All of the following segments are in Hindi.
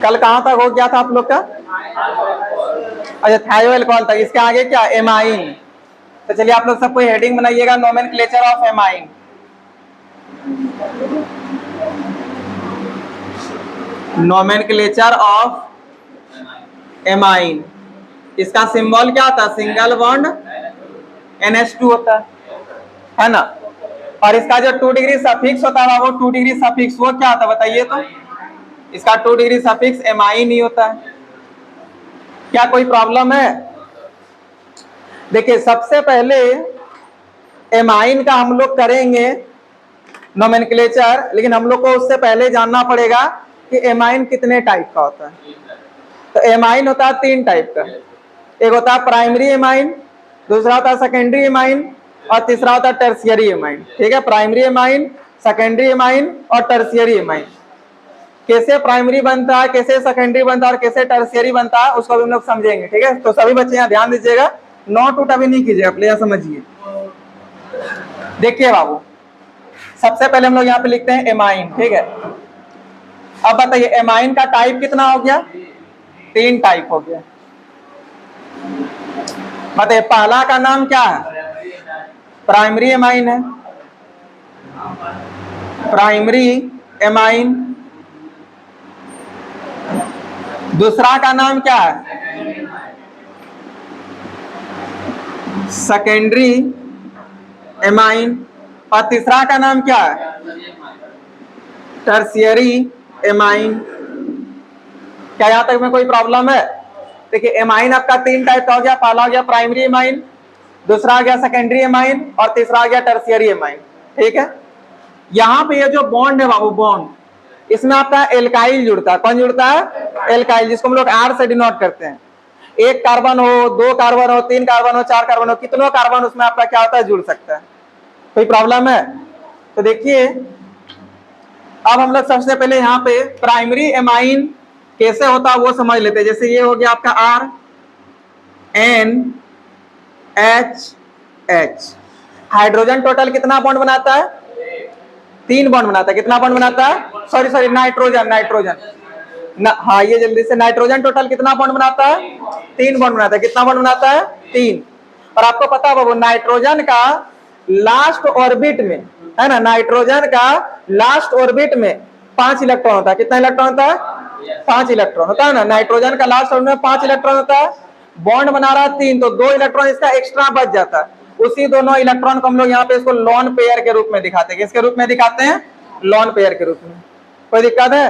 कल कहाँ तक हो गया था आप लोग का? अच्छा, थायो अल्कोहल तक। इसके आगे क्या? एमाइन। तो चलिए आप लोग सब कोई हेडिंग बनाइएगा, nomenclature of amine. Nomenclature of amine. इसका सिंबल क्या होता है? सिंगल बॉन्ड NH2 होता है ना। और इसका जो 2 डिग्री सफिक्स होता है वो 2 डिग्री सफिक्स वो क्या होता है बताइए तो? इसका 2 डिग्री सफिक्स एमाइन ही होता है। क्या कोई प्रॉब्लम है? देखिए सबसे पहले एमाइन का हम लोग करेंगे नोमेनक्लेचर, लेकिन हम लोग को उससे पहले जानना पड़ेगा कि एमाइन कितने टाइप का होता है। तो एमाइन होता है 3 टाइप का। एक होता है प्राइमरी एमाइन, दूसरा होता है सेकेंडरी एमाइन, और तीसरा होता है टर्शियरी एमाइन। ठीक है, प्राइमरी एमाइन, सेकेंडरी एमाइन और टर्शियरी एमाइन। कैसे प्राइमरी बनता है, कैसे सेकेंडरी बनता है और कैसे टर्शियरी बनता है उसको भी हम लोग समझेंगे। ठीक है, तो सभी बच्चे यहाँ ध्यान दीजिएगा, नोट उट अभी नहीं कीजिएगा, प्लीज समझिए। देखिए बाबू, सबसे पहले हम लोग यहाँ पे लिखते हैं एमाइन। ठीक है, अब बताइए एमाइन का टाइप कितना हो गया? 3 टाइप हो गया। बताइए पहला का नाम क्या है? प्राइमरी एमाइन है, प्राइमरी एमाइन। दूसरा का नाम क्या है? Secondary amine. और तीसरा का नाम क्या है? Tertiary amine. क्या यहां तक में कोई प्रॉब्लम है? देखिए एमाइन आपका 3 टाइप का हो गया। पहला हो गया प्राइमरी एमाइन, दूसरा आ गया सेकेंडरी एमाइन और तीसरा आ गया टर्शियरी एमाइन। ठीक है, यहाँ पे ये जो बॉन्ड है बाबू, बॉन्ड, इसमें आपका एल्काइल जुड़ता है। कौन जुड़ता है? एल्काइल, जिसको हम लोग R से डिनोट करते हैं। 1 कार्बन हो, 2 कार्बन हो, 3 कार्बन हो, 4 कार्बन हो, कितनों कार्बन उसमें आपका क्या होता है? जुड़ सकता है। कोई प्रॉब्लम है? तो देखिए अब हम लोग सबसे पहले यहाँ पे प्राइमरी एमाइन कैसे होता है वो समझ लेते हैं। जैसे ये हो गया आपका RNH। हाइड्रोजन टोटल कितना बॉन्ड बनाता है? 3 बॉन्ड बनाता है। कितना बॉन्ड बनाता है? Sorry nitrogen. हाँ, ये जल्दी से, नाइट्रोजन टोटल कितना बॉन्ड बनाता है? 3 बॉन्ड बनाता है। कितना बॉन्ड बनाता है? 3। और आपको पता है बाबू, नाइट्रोजन का लास्ट ऑर्बिट में, है ना, नाइट्रोजन का लास्ट ऑर्बिट में 5 इलेक्ट्रॉन होता है। कितना इलेक्ट्रॉन होता है? 5 इलेक्ट्रॉन होता है ना। नाइट्रोजन का लास्ट ऑर्बिट में 5 इलेक्ट्रॉन होता है। बॉन्ड बना रहा है 3, तो 2 इलेक्ट्रॉन इसका एक्स्ट्रा बच जाता है। उसी दोनों इलेक्ट्रॉन को हम लोग यहाँ पे इसको लॉन पेयर के रूप में दिखाते हैं। किसके रूप में दिखाते हैं? लॉन पेयर के रूप में। कोई दिक्कत है?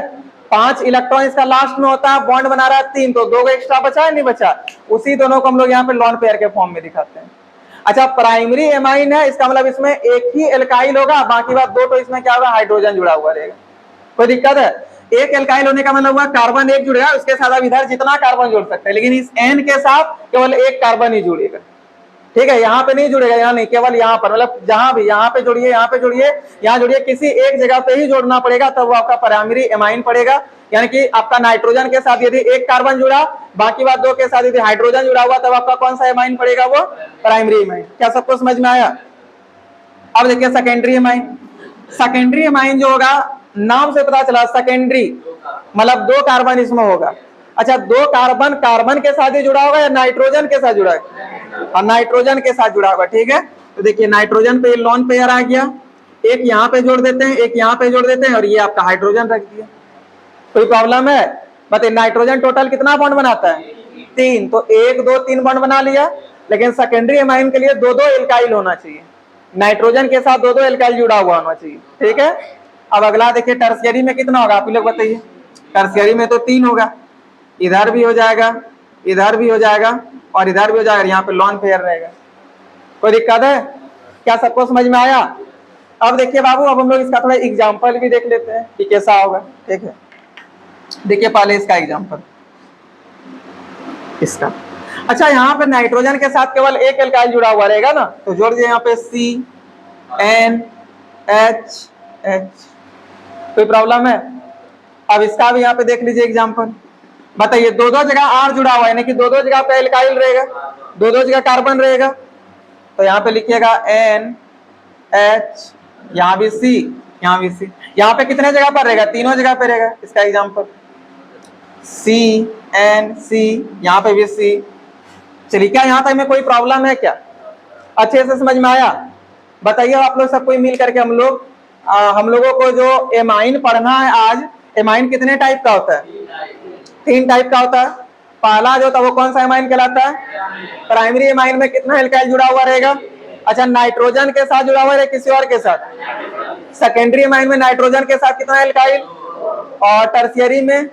5 इलेक्ट्रॉन इसका लास्ट में होता है, बॉन्ड बना रहा है 3, तो 2 को एक्स्ट्रा बचा है, नहीं बचा? उसी दोनों को हम लोग यहाँ पे लॉन पेयर के फॉर्म में दिखाते हैं। अच्छा, प्राइमरी एमाइन है, इसका मतलब इसमें एक ही एल्काइल होगा, बाकी बात 2 तो इसमें क्या होगा? हाइड्रोजन जुड़ा हुआ रहेगा। कोई दिक्कत है? एक एल्काइल होने का मतलब हुआ कार्बन 1 जुड़ेगा, उसके साथ आप इधर जितना कार्बन जोड़ सकते हैं, लेकिन इस N के साथ केवल 1 कार्बन ही जुड़ेगा। ठीक है, यहाँ पे नहीं जुड़ेगा, यहाँ नहीं, केवल यहाँ पर, मतलब जहां भी, यहाँ पे जोड़िए, यहाँ पे जोड़िए, यहाँ जोड़िए, किसी एक जगह पे ही जोड़ना पड़ेगा, तब वो आपका प्राइमरी एमाइन पड़ेगा। यानी कि आपका नाइट्रोजन के साथ यदि 1 कार्बन जुड़ा, बाकी बात 2 के साथ यदि हाइड्रोजन जुड़ा हुआ, तब आपका कौन सा एमाइन पड़ेगा? वो प्राइमरी एमाइन। क्या सबको समझ में आया? अब देखिए सेकेंडरी एमाइन। सेकेंडरी एमाइन जो होगा, नाम से पता चला सेकेंडरी, मतलब 2 कार्बन इसमें होगा। अच्छा, 2 कार्बन कार्बन के साथ ही जुड़ा होगा या नाइट्रोजन के साथ जुड़ा है? और नाइट्रोजन के साथ जुड़ा होगा। ठीक है, तो देखिए नाइट्रोजन पे लॉन पेयर आ गया, एक यहाँ पे जोड़ देते हैं, एक यहाँ पे जोड़ देते हैं, और ये आपका हाइड्रोजन रख दिया। कोई प्रॉब्लम है? बताइए नाइट्रोजन टोटल कितना बॉन्ड बनाता है? 3, तो 1 2 3 बॉन्ड बना लिया। लेकिन सेकेंडरी एमाइन के लिए 2 एल्काइल होना चाहिए, नाइट्रोजन के साथ 2 एल्काइल जुड़ा हुआ होना चाहिए। ठीक है, अब अगला देखिए टर्शियरी में कितना होगा? आप लोग बताइए। टर्शियरी में तो 3 होगा, इधर भी हो जाएगा, इधर भी हो जाएगा और इधर भी हो जाएगा, यहाँ पे लॉन पेयर रहेगा। कोई दिक्कत है? क्या सबको समझ में आया? अब देखिए बाबू, अब हम लोग इसका थोड़ा एग्जांपल भी देख लेते हैं कि कैसा होगा। ठीक है, देखिए पहले इसका एग्जांपल, इसका। अच्छा, यहाँ पे नाइट्रोजन के साथ केवल 1 एल्काइल जुड़ा हुआ रहेगा ना, तो जोड़ दिए यहाँ पे CNH। कोई प्रॉब्लम है? अब इसका भी यहाँ पे देख लीजिए एग्जांपल। बताइए 2 जगह R जुड़ा हुआ है, यानी कि 2 जगह पे एल्काइल रहेगा, 2 जगह कार्बन रहेगा। तो यहाँ पे लिखिएगा NH, यहाँ भी C, यहाँ भी C। यहाँ पे कितने जगह पर रहेगा? तीनों जगह पे रहेगा। इसका एग्जांपल CNC, यहाँ पे भी C। चलिए, क्या यहाँ तक में कोई प्रॉब्लम है क्या? अच्छे से समझ में आया? बताइए आप लोग सब कोई मिल करके हम लोगों को जो एमाइन पढ़ना है आज। एमाइन कितने टाइप का होता है? 3 टाइप का होता है। पहला जो होता है वो कौन सा एमाइन कहलाता है? प्राइमरी एमाइन में कितना एल्काइल जुड़ा हुआ रहेगा? अच्छा, नाइट्रोजन के साथ जुड़ा हुआ है किसी और के साथ? सेकेंडरी एमाइन में नाइट्रोजन के साथ कितना एल्काइल? और टर्शियरी में?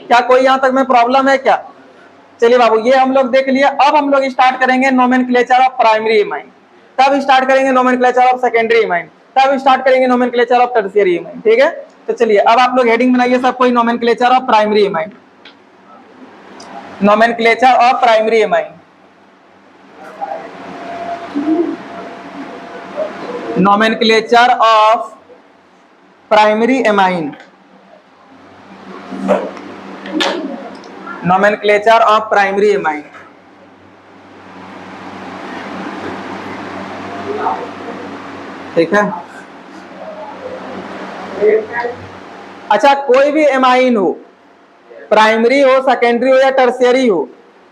क्या कोई यहाँ तक में प्रॉब्लम है क्या? चलिए बाबू, ये हम लोग देख लिए। अब हम लोग स्टार्ट करेंगे नोमेनक्लेचर ऑफ प्राइमरी एमाइन, तब स्टार्ट करेंगे नोमेनक्लेचर ऑफ सेकेंडरी एमाइन, तब स्टार्ट करेंगे नोमेनक्लेचर ऑफ टर्शियरी एमाइन। ठीक है, तो चलिए अब आप लोग हेडिंग बनाइए सब कोई, nomenclature of primary amine. Nomenclature of primary amine, nomenclature of primary amine, nomenclature of primary amine. ठीक है। अच्छा, कोई भी एमाइन हो, प्राइमरी हो, सेकेंडरी हो या टर्शियरी हो,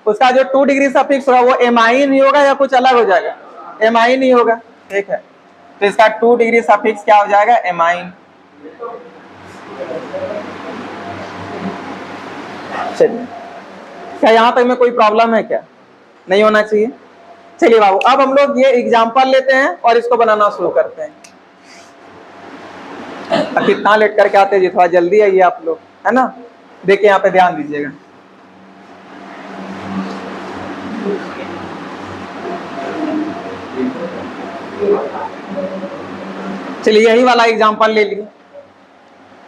उसका जो 2 डिग्री सफिक्स होगा वो एमाइन ही होगा या कुछ अलग हो जाएगा? एमाइन ही होगा। ठीक है, तो इसका 2 डिग्री सफिक्स क्या हो जाएगा? एमाइन। चलिए, क्या यहाँ तक में कोई प्रॉब्लम है क्या? नहीं होना चाहिए। चलिए बाबू, अब हम लोग ये एग्जाम्पल लेते हैं और इसको बनाना शुरू करते हैं। कितना लेट करके आते हैं जी, थोड़ा जल्दी आइए आप लोग, है ना। देखिए यहाँ पे ध्यान दीजिएगा। चलिए, यही वाला एग्जाम्पल ले लिए।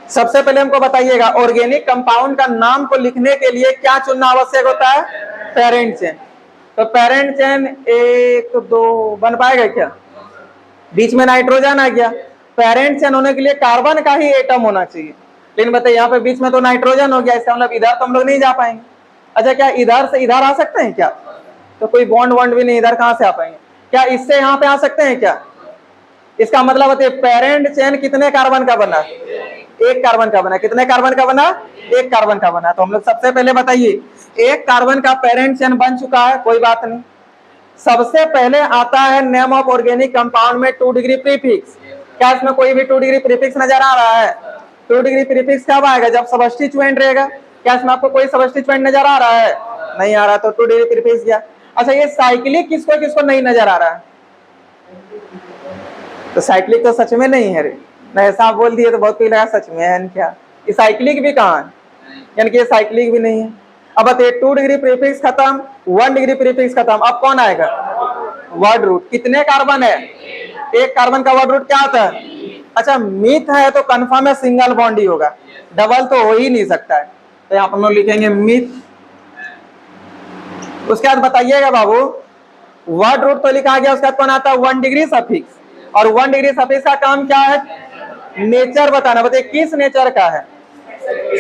सबसे पहले हमको बताइएगा, ऑर्गेनिक कंपाउंड का नाम को लिखने के लिए क्या चुनना आवश्यक होता है? Parent chain. तो पेरेंट चेन 1 2 बन पाएगा क्या? बीच में नाइट्रोजन आ गया। पेरेंट चेन होने के लिए कार्बन का ही एटम होना चाहिए, लेकिन बताइए यहाँ पे बीच में तो नाइट्रोजन हो गया, इसका मतलब इधर तो हम लोग नहीं जा पाएंगे। अच्छा, क्या इधर से इधर आ सकते हैं क्या? तो कोई बॉन्ड वॉन्ड भी नहीं, इधर कहां से आ पाएंगे? क्या इससे यहाँ पे आ सकते हैं क्या? इसका मतलब होता है पेरेंट चेन कितने कार्बन का बना? 1 कार्बन का बना। कितने कार्बन का बना? 1 कार्बन का बना। तो हम लोग सबसे पहले बताइए, 1 कार्बन का पेरेंट चेन बन चुका है, कोई बात नहीं। सबसे पहले आता है नेम ऑफ ऑर्गेनिक कंपाउंड में 2 डिग्री प्रीफिक्स। क्या इसमें कोई भी 2 डिग्री प्रीफिक्स नजर आ रहा है? 2 डिग्री प्रीफिक्स कब आएगा? जब सबस्टिट्यूएंट रहेगा। क्या इसमें आपको कोई सबस्टिट्यूएंट नजर आ रहा है? नहीं आ रहा, तो 2 डिग्री प्रीफिक्स गया। अच्छा, ये साइक्लिक किसको किसको नहीं नजर आ रहा है? तो साइक्लिक तो सच में नहीं है रे, नहीं ऐसा आप बोल दिए तो बहुत कोई लगा सच में है क्या? ये साइक्लिक भी कहाँ है? यानी कि ये साइक्लिक भी नहीं है। अब बताइए, 2 डिग्री प्रीफिक्स खत्म, 1 डिग्री प्रीफिक्स खत्म, अब कौन आएगा? Word root. कितने कार्बन है? 1 कार्बन का वर्ड रूट क्या होता है? अच्छा, मिथ है तो कंफर्म है सिंगल बॉन्ड ही होगा, डबल तो हो ही नहीं सकता है। तो यहाँ पर हम लोग लिखेंगे मिथ। उसके बाद बताइएगा बाबू, वर्ड रूट तो लिखा गया, उसके बाद कौन आता है? 1 डिग्री सफिक्स। और 1 डिग्री सफिक्स का काम क्या है? नेचर बताना। बताइए किस नेचर का है?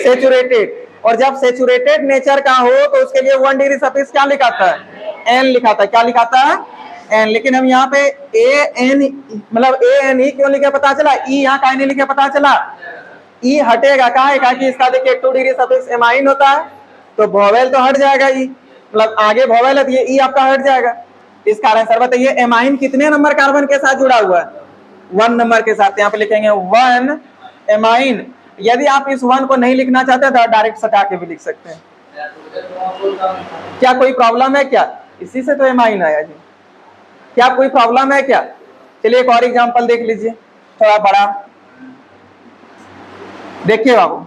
सेचुरेटेड। और जब सेचुरेटेड नेचर का हो तो उसके लिए 1 डिग्री सफिक्स क्या लिखाता है? एन लिखाता है। क्या लिखाता है? एन। लेकिन हम यहाँ पे ए एन मतलब ए एन ही क्यों लिखे पता चला? ई यहाँ का नहीं लिखे पता चला? ई हटेगा कहा कि इसका देखिए 2 डिग्री सफिक्स एमाइन होता है, तो वोवेल तो हट जाएगा। ई मतलब आगे वोवेल है तो ये ई आपका हट जाएगा। इस कारण सर बताइए, एमाइन कितने नंबर कार्बन के साथ जुड़ा हुआ है? 1 नंबर के साथ। यहाँ पे लिखेंगे 1 एमाइन। यदि आप इस 1 को नहीं लिखना चाहते तो डायरेक्ट सटा के भी लिख सकते हैं। क्या कोई प्रॉब्लम है क्या? इसी से तो एमाइन आया जी। क्या कोई प्रॉब्लम है क्या? चलिए एक और एग्जांपल देख लीजिए, थोड़ा बड़ा देखिए बाबू।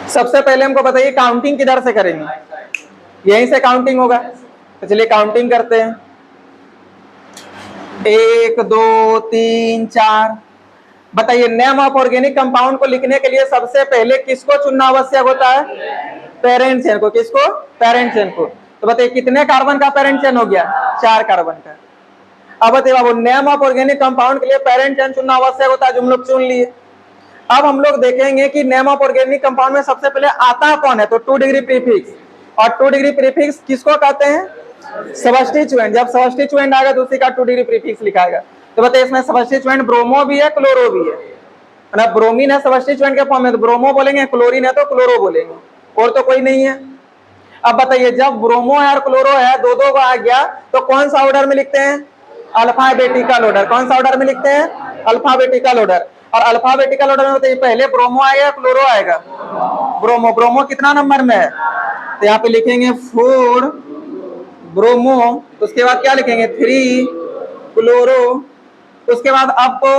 सबसे पहले हमको बताइए काउंटिंग किधर से करेंगे? यहीं से काउंटिंग होगा। तो चलिए काउंटिंग करते हैं। 1 2 3 4। बताइए, नेम ऑफ ऑर्गेनिक कंपाउंड को लिखने के लिए सबसे पहले किसको चुनना आवश्यक होता है? पेरेंट चेन को। किसको? पेरेंट चेन को। तो बताइए कितने कार्बन का पेरेंट चेन हो गया? 4 कार्बन का। अब बताइए बाबू, नेम ऑफ ऑर्गेनिक कंपाउंड के लिए पेरेंट चेन चुनना आवश्यक होता है, जो हम लोग चुन लिए। अब हम लोग देखेंगे कि नेम ऑफ ऑर्गेनिक कंपाउंड में सबसे पहले आता कौन है? तो 2 डिग्री प्रीफिक्स। और 2 डिग्री प्रीफिक्स किसको कहते हैं? सबस्टिट्यूएंट, जब सबस्टिट्यूएंट आएगा तो उसी का 2 डिग्री प्रीफिक्स लिखाएगा। तो बताइए इसमें सबस्टिट्यूएंट ब्रोमो भी है, क्लोरो भी है, मतलब ब्रोमीन है सबस्टिट्यूएंट के फॉर्म में तो ब्रोमो बोलेंगे, क्लोरीन है तो क्लोरो बोलेंगे, और तो कोई नहीं है। अब बताइए जब ब्रोमो है और क्लोरो है, दो दो को आ गया, तो कौन सा ऑर्डर में लिखते हैं? Alphabetical order. कौन सा ऑर्डर में लिखते हैं? Alphabetical order. और अल्फाबेटिकल ऑर्डर में बताइए पहले ब्रोमो आएगा, क्लोरो आएगा? ब्रोमो। ब्रोमो कितना नंबर में है? तो यहाँ पे लिखेंगे 4 ब्रोमो, उसके बाद क्या लिखेंगे? 3 क्लोरो। उसके बाद आपको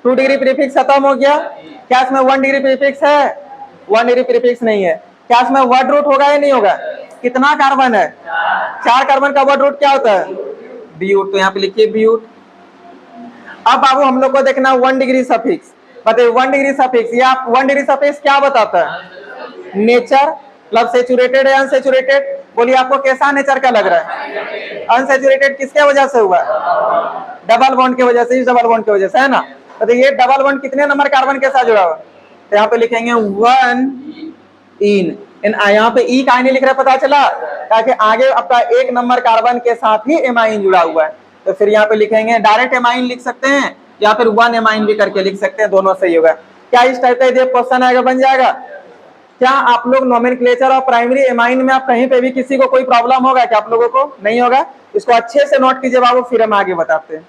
2 डिग्री प्रीफिक्स खत्म हो गया। क्या इसमें 1 डिग्री प्रीफिक्स है? 1 डिग्री प्रीफिक्स नहीं है। क्या इसमें वर्ड रूट होगा या नहीं होगा? कितना कार्बन है? 4 कार्बन का वर्ड रूट क्या होता है? ब्यूट। तो यहाँ पे लिखिए ब्यूट। अब बाबू हम लोग को देखना 1 डिग्री सफिक्स। बताइए 1 डिग्री सफिक्स, या 1 डिग्री सफिक्स क्या बताता है? नेचर, मतलब सेचुरेटेड है अनसेचुरेटेड? बोलिए आपको कैसा नेचर का लग रहा है? अनसेचुरेटेड किसके वजह से हुआ? डबल बॉन्ड की वजह से, इस डबल बॉन्ड की वजह से, है ना? तो ये डबल बॉन्ड कितने नंबर कार्बन के साथ जुड़ा हुआ? तो यहाँ पे लिखेंगे 1 इन यहाँ पे ई का नहीं लिख रहा, पता चला? ताकि आगे आपका 1 नंबर कार्बन के साथ ही एमाइन जुड़ा हुआ है। तो फिर यहाँ पे लिखेंगे, डायरेक्ट एमाइन लिख सकते हैं या फिर 1 एमाइन भी करके लिख सकते हैं, दोनों सही होगा। क्या इस टाइप का यदि क्वेश्चन आएगा बन जाएगा? क्या आप लोग नोमेनक्लेचर और प्राइमरी एमाइन में आप कहीं पे भी किसी को कोई प्रॉब्लम होगा क्या? आप लोगों को नहीं होगा? इसको अच्छे से नोट कीजिए बाबू, फिर हम आगे बताते हैं।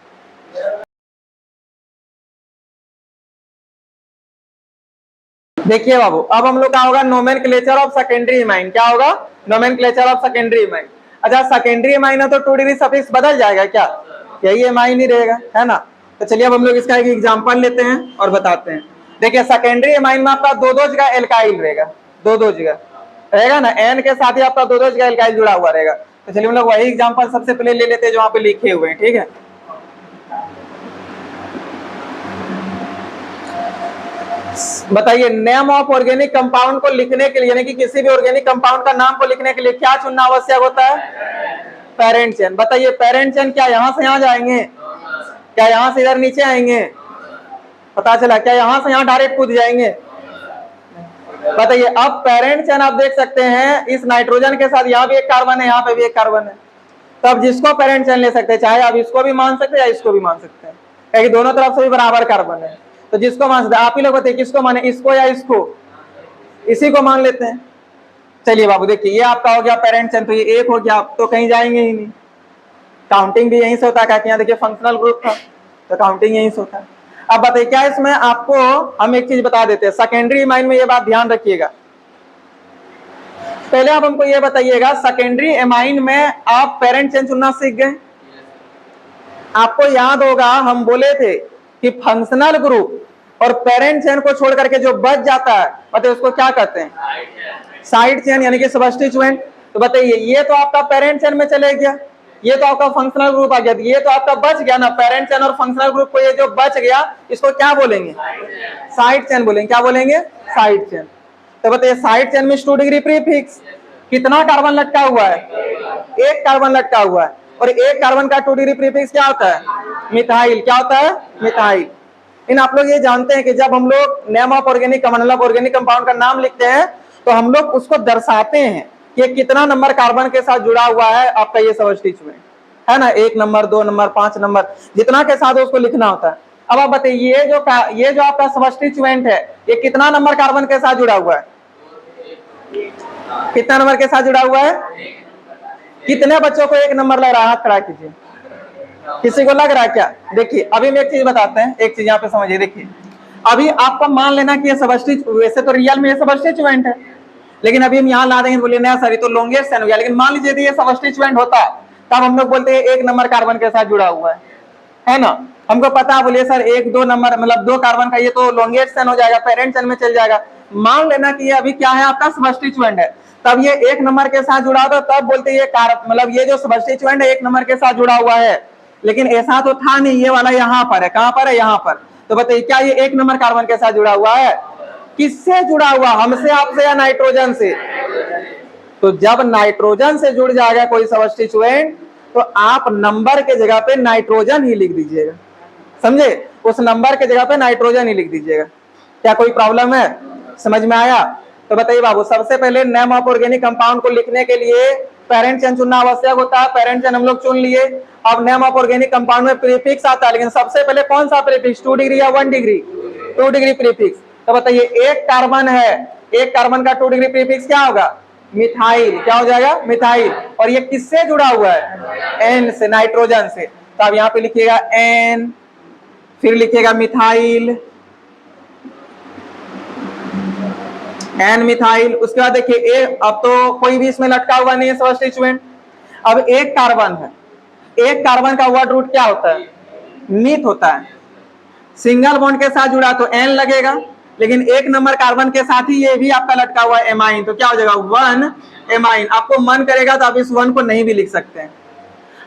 देखिए बाबू, अब हम लोग का होगा नोमेनक्लेचर ऑफ सेकेंडरी एमाइन। क्या होगा? Nomenclature of secondary amine. अच्छा सेकेंडरी एमाइन है तो 2 डिग्री सफिक्स बदल जाएगा क्या? यही एमाइन ही रहेगा, है ना? तो चलिए अब हम लोग इसका एक एग्जांपल लेते हैं और बताते हैं। देखिए सेकेंडरी एमाइन में आपका 2-2 जगह एल्काइल रहेगा, 2-2 जगह रहेगा ना, एन के साथ ही आपका 2-2 जगह एल्काइल जुड़ा हुआ रहेगा। तो चलिए हम लोग वही एग्जाम्पल सबसे पहले ले लेते हैं जो वहां पे लिखे हुए हैं, ठीक है? बताइए नेम ऑफ ऑर्गेनिक कंपाउंड को लिखने के लिए, यानी कि किसी भी ऑर्गेनिक कंपाउंड का नाम को लिखने के लिए क्या चुनना आवश्यक होता है? Parent chain. बताइए पेरेंट चेन क्या यहां से यहां जाएंगे? क्या यहां से इधर नीचे आएंगे? पता चला? क्या यहां से यहां डायरेक्ट कूद जाएंगे? बताइए अब पेरेंट चेन आप देख सकते हैं, इस नाइट्रोजन के साथ यहाँ भी एक कार्बन है, यहाँ पे भी एक कार्बन है। तो अब जिसको पेरेंट चेन ले सकते हैं, चाहे आप इसको भी मान सकते हैं या इसको भी मान सकते हैं, क्योंकि दोनों तरफ से भी बराबर कार्बन है। तो जिसको मान सकते हैं, आप ही लोग बताइए किसको माने, इसको या इसको? इसी को मान लेते हैं। चलिए बाबू देखिए ये आपका हो गया पेरेंट चेन, तो ये 1 हो गया, आप तो कहीं जाएंगे ही नहीं। काउंटिंग भी यहीं से होता है, यहाँ देखिए फंक्शनल ग्रुप था तो काउंटिंग यहीं से होता है। अब बताइए क्या इसमें आपको हम एक चीज बता देते हैं, सेकेंडरी एमाइन में ये बात ध्यान रखिएगा। पहले आप हमको ये बताइएगा सेकेंडरी एमाइन में आप पेरेंट चेन चुनना सीख गए? आपको याद होगा हम बोले थे कि फंक्शनल ग्रुप और पेरेंट चेन को छोड़ करके जो बच जाता है बताइए उसको क्या कहते हैं? साइड चेन, यानी कि सबस्टिट्यूएंट। तो बताइए ये तो आपका पेरेंट चेन में चले गया, ये तो आपका फंक्शनल ग्रुप आ गया, ये तो आपका बच गया ना पेरेंट चेन और फंक्शनल ग्रुप को, ये जो बच गया इसको क्या बोलेंगे? साइड चेन बोलेंगे। क्या बोलेंगे? Side chain. तो बताइए साइड चेन में 2 डिग्री प्रीफिक्स, कितना कार्बन लटका हुआ है? 1 कार्बन लटका हुआ है, और 1 कार्बन का 2 डिग्री प्रीफिक्स क्या होता है? मिथाइल। क्या होता है? मिथाइल। इन आप लोग ये जानते हैं कि जब हम लोग नेम ऑफ ऑर्गेनिक मतलब ऑर्गेनिक कंपाउंड का नाम लिखते हैं तो हम लोग उसको दर्शाते हैं कि कितना नंबर कार्बन के साथ जुड़ा हुआ है आपका ये सबस्टिट्यूएंट, है ना? 1 नंबर, 2 नंबर, 5 नंबर, जितना के साथ उसको लिखना होता है। अब आप बताइए ये जो आपका सबस्टिट्यूएंट है ये कितना नंबर कार्बन के साथ जुड़ा हुआ है? कितना नंबर के साथ जुड़ा हुआ है? कितने बच्चों को 1 नंबर लग रहा है? हाथ खड़ा कीजिए। किसी को लग रहा है क्या? देखिए अभी हम एक चीज बताते हैं, एक चीज यहाँ पे समझिए। देखिए अभी आपको मान लेना कि ये सबस्टिट्यूएंट, वैसे तो रियल में ये सबस्टिट्यूएंट है, लेकिन अभी हम यहाँ ला देंगे, बोले ना सर ये तो लॉन्गेस्ट चेन हो गया। लेकिन मान लीजिए ये सबस्टिट्यूएंट होता तब हम लोग बोलते हैं 1 नंबर कार्बन के साथ जुड़ा हुआ है ना? हमको पता, बोलिए सर 1-2 नंबर मतलब 2 कार्बन का ये तो लॉन्गेस्ट चेन हो जाएगा, पेरेंट चेन में चल जाएगा। मान लेना कि ये अभी क्या है आपका सबस्टिट्यूएंट है, तब ये 1 नंबर के साथ जुड़ा होता तब बोलते ये मतलब ये जो सबस्टिट्यूएंट है 1 नंबर के साथ जुड़ा हुआ है। लेकिन ऐसा तो था नहीं, ये वाला यहाँ पर है। कहां पर है? यहाँ पर। तो बताइए क्या ये 1 नंबर कार्बन के साथ जुड़ा हुआ है? किससे जुड़ा हुआ? हमसे, आपसे या नाइट्रोजन से? तो जब नाइट्रोजन से जुड़ जाएगा कोई सबस्टिट्यूएंट तो आप नंबर के जगह पे नाइट्रोजन ही लिख दीजिएगा, समझे? उस नंबर के जगह पे नाइट्रोजन ही लिख दीजिएगा। क्या कोई प्रॉब्लम है? समझ में आया? तो बताइए बाबू सबसे पहले नेम ऑफ ऑर्गेनिक कंपाउंड को लिखने के लिए पेरेंट चेन चुनना आवश्यक होता है। पेरेंट चेन हम लोग चुन लिए। अब नेम ऑफ ऑर्गेनिक कंपाउंड में प्रीफिक्स आता है, लेकिन सबसे पहले कौन सा प्रीफिक्स, 2 डिग्री या 1 डिग्री? 2 degree prefix. तो बताइए एक कार्बन है, एक कार्बन का 2 डिग्री प्रीफिक्स क्या होगा? मिथाइल। क्या हो जाएगा? मिथाइल। और ये किससे जुड़ा हुआ है? एन से, नाइट्रोजन से। तो अब यहाँ पे लिखिएगा एन, फिर लिखिएगा मिथाइल, एन मिथाइल। उसके बाद देखिए ए, अब तो कोई भी इसमें लटका हुआ नहीं है सब्स्टिट्यूएंट। अब एक कार्बन है, एक कार्बन का वर्ड रूट क्या होता है? मीथ होता है। सिंगल बॉन्ड के साथ जुड़ा तो एन लगेगा, लेकिन एक नंबर कार्बन के साथ ही ये भी आपका लटका हुआ है एमाइन, तो क्या हो जाएगा? 1 एमाइन। आपको मन करेगा तो आप इस 1 को नहीं भी लिख सकते हैं।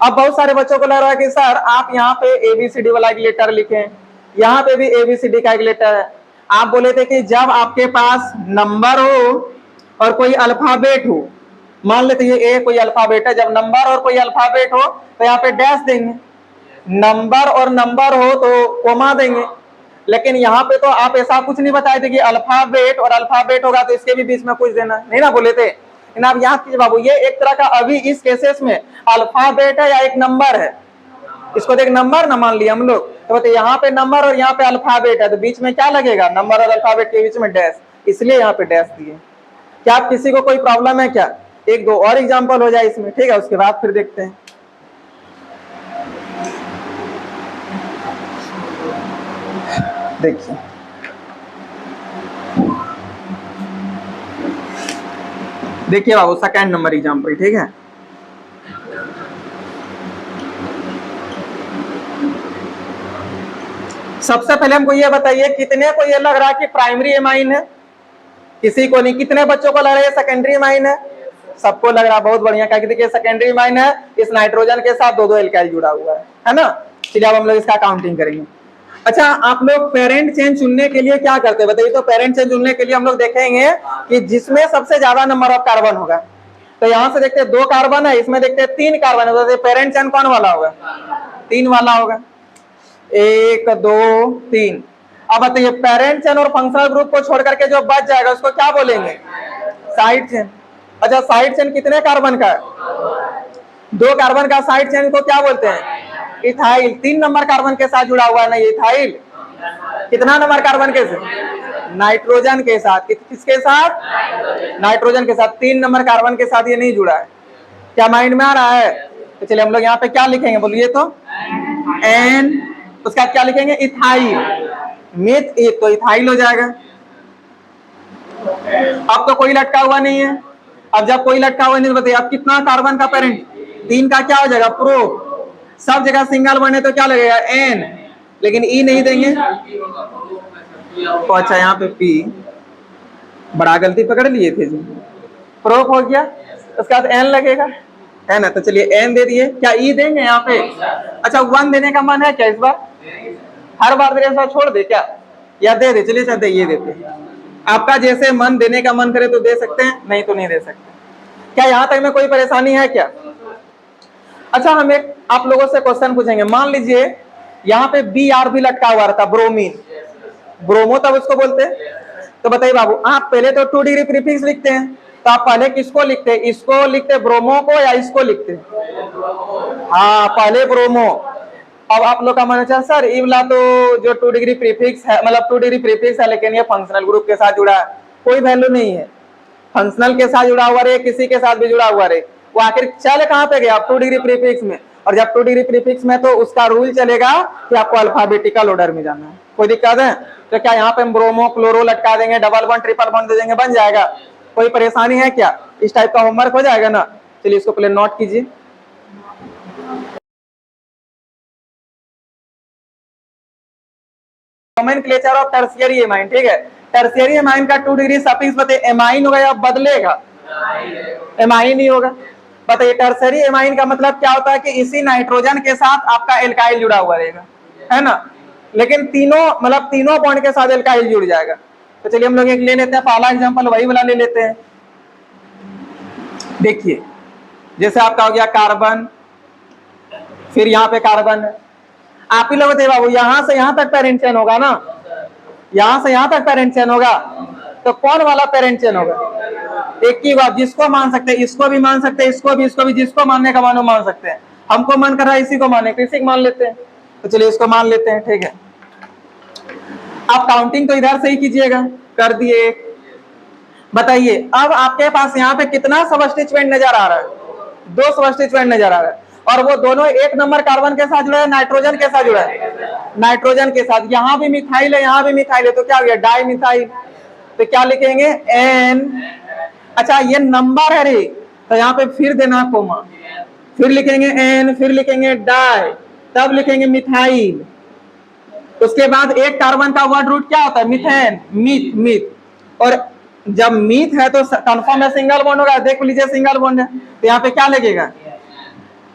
अब बहुत सारे बच्चों को लग रहा है कि सर आप यहाँ पे एबीसीडी वाला एक लेटर लिखें, यहाँ पे भी एबीसीडी का एक लेटर है। आप बोले थे कि जब आपके पास नंबर हो और कोई अल्फाबेट हो, मान लेते ये ए कोई अल्फाबेट है, जब नंबर और कोई अल्फाबेट हो तो यहाँ पे डैश देंगे, नंबर और नंबर हो तो कोमा देंगे। लेकिन यहाँ पे तो आप ऐसा कुछ नहीं बताए थे कि अल्फाबेट और अल्फाबेट होगा तो इसके भी बीच में कुछ देना, नहीं ना बोले थे। लेकिन आप याद कीजिए बाबू, ये एक तरह का अभी इस केसेस में अल्फाबेट है या एक नंबर है? इसको देख नंबर ना मान लिया हम लोग, तो बताइए यहाँ पे नंबर और यहाँ पे अल्फाबेट है, तो बीच में क्या लगेगा? नंबर और अल्फाबेट के बीच में डैश, इसलिए यहाँ पे डैश दिए। क्या आप किसी को कोई प्रॉब्लम है क्या? एक दो और एग्जांपल हो जाए इसमें, ठीक है, उसके बाद फिर देखते हैं। देखिए देखिए बाबू, सेकंड नंबर एग्जांपल, ठीक है। सबसे पहले हमको ये बताइए कितने को ये लग रहा है कि प्राइमरी एमाइन है? किसी को नहीं। कितने बच्चों को लग रहा है सेकेंडरी एमाइन है? सबको लग रहा। बहुत बढ़िया, क्या देखिए सेकेंडरी एमाइन है, इस नाइट्रोजन के साथ 2-2 एल्काइल जुड़ा हुआ है ना। चलिए अब हम लोग इसका काउंटिंग करेंगे। अच्छा, आप लोग पेरेंट चेन चुनने के लिए क्या करते हैं बताइए? तो पेरेंट चेन चुनने के लिए हम लोग देखेंगे कि जिसमें सबसे ज्यादा नंबर ऑफ कार्बन होगा। तो यहाँ से देखते हैं 2 कार्बन है, इसमें देखते हैं 3 कार्बन है, तो पेरेंट चेन कौन वाला होगा? 3 वाला होगा। 1 2 3। अब बताइए पेरेंट चेन और फंक्शनल ग्रुप को छोड़ करके जो बच जाएगा उसको क्या बोलेंगे? Side chain. अच्छा, साइड चेन कितने कार्बन का है? 2 कार्बन का साइड चेन को क्या बोलते हैं? इथाइल। 3 नंबर कार्बन के साथ जुड़ा हुआ है ना ये इथाइल। कितना नंबर कार्बन के साथ? नाइट्रोजन के साथ। किसके साथ? नाइट्रोजन के साथ। 3 नंबर कार्बन के साथ ये नहीं जुड़ा है। क्या माइंड में आ रहा है? तो चलिए हम लोग यहाँ पे क्या लिखेंगे बोलिए तो? एन, उसका क्या लिखेंगे? इथाइल। मिथ एक तो इथाइल हो जाएगा। अब तो कोई लटका हुआ नहीं है। अब जब कोई लटका हुआ नहीं तो बताइए अब कितना कार्बन का पेरेंट? 3 का क्या हो जाएगा? प्रो। सब जगह सिंगल बने तो क्या लगेगा? एन, लेकिन ई नहीं देंगे तो अच्छा यहाँ पे पी, बड़ा गलती पकड़ लिए थे जी। प्रोप हो गया, उसके बाद एन लगेगा, है ना। तो चलिए एन दे दिए। क्या ई देंगे यहाँ पे? अच्छा 1 देने का मन है क्या इस बार? हर बार दे रहे छोड़ दे क्या, या दे दे? चलिए चाहते ये देते, आपका जैसे मन देने का मन करे तो दे सकते हैं, नहीं तो नहीं दे सकते। क्या यहाँ तक में कोई परेशानी है क्या? अच्छा, हम एक आप लोगों से क्वेश्चन पूछेंगे। मान लीजिए यहाँ पे बी आर भी लटका हुआ रहता, ब्रोमीन, ब्रोमो तब उसको बोलते हैं। तो बताइए बाबू, आप पहले तो 2 डिग्री प्रीफिक्स लिखते हैं, तो आप पहले किसको लिखते हैं? इसको लिखते ब्रोमो को या इसको लिखते? हाँ, पहले ब्रोमो। अब आप लोग का मन है सर ये वाला तो जो 2 डिग्री प्रीफिक्स है, मतलब 2 डिग्री प्रीफिक्स है, लेकिन ये फंक्शनल ग्रुप के साथ जुड़ा है, कोई वैल्यू नहीं है। फंक्शनल के साथ जुड़ा हुआ रहे, किसी के साथ भी जुड़ा हुआ रहे, वो आखिर चल कहाँ पे गया? 2 डिग्री प्रीफिक्स में। और जब 2 डिग्री प्रीफिक्स में तो उसका रूल चलेगा कि आपको अल्फाबेटिकल ऑर्डर में जाना है। कोई दिक्कत है? तो क्या यहाँ पे हम ब्रोमो क्लोरो लटका देंगे, डबल बॉन्ड ट्रिपल बॉन्ड दे देंगे, बन जाएगा? कोई परेशानी है क्या? इस टाइप का होमवर्क हो जाएगा ना। चलिए इसको पहले नोट कीजिए। नोमेनक्लेचर ऑफ टर्शियरी एमाइन, ठीक है। टर्शियरी एमाइन का 2 डिग्री सफिक्स बताइए, एमाइन होगा या बदलेगा? एमाइन ही होगा। बताइए टर्शियरी एमाइन का मतलब क्या होता है कि इसी नाइट्रोजन के साथ आपका एल्काइल जुड़ा हुआ रहेगा, है ना। लेकिन तीनों बॉन्ड के साथ एल्काइल जुड़ जाएगा। तो चलिए हम लोग एक ले लेते हैं, पहला एग्जांपल वही वाला ले लेते हैं। देखिए जैसे आपका हो गया कार्बन, फिर यहाँ पे कार्बन है। आप ही लोग बताइए बाबू, यहाँ से यहाँ तक पेरेंट चेन होगा ना, यहाँ से यहाँ तक पेरेंट चेन होगा, तो कौन वाला पेरेंट चेन होगा? एक ही बात, जिसको मान सकते हैं, इसको भी मान सकते हैं, इसको भी, जिसको मानने का मानो मान सकते हैं। हमको मन कर रहा है इसी को माने, किसी को मान लेते हैं, तो चलिए इसको मान लेते हैं, ठीक है। आप काउंटिंग तो इधर से ही कीजिएगा, कर दिए। बताइए अब आपके पास यहाँ पे कितना सबस्टिट्यूएंट नजर आ रहा है? 2 सबस्टिट्यूएंट नजर आ रहा है, और वो दोनों एक नंबर कार्बन के साथ जुड़ा है, नाइट्रोजन के साथ जुड़ा है, नाइट्रोजन के साथ। यहाँ भी मिथाइल है, यहाँ भी मिथाइल है, तो क्या हो गया? Di methyl. तो क्या लिखेंगे? एन। अच्छा ये नंबर है रे, तो यहाँ पे फिर देना कोमा, फिर लिखेंगे एन, फिर लिखेंगे डाई, तब लिखेंगे मिथाइल। उसके बाद एक कार्बन का वर्ड रूट क्या होता है? Methane, myth, myth. और जब मीथ है तो कंफर्म है सिंगल बॉन्ड होगा, देख लीजिए सिंगल बॉन्ड है, तो यहाँ पे क्या लगेगा?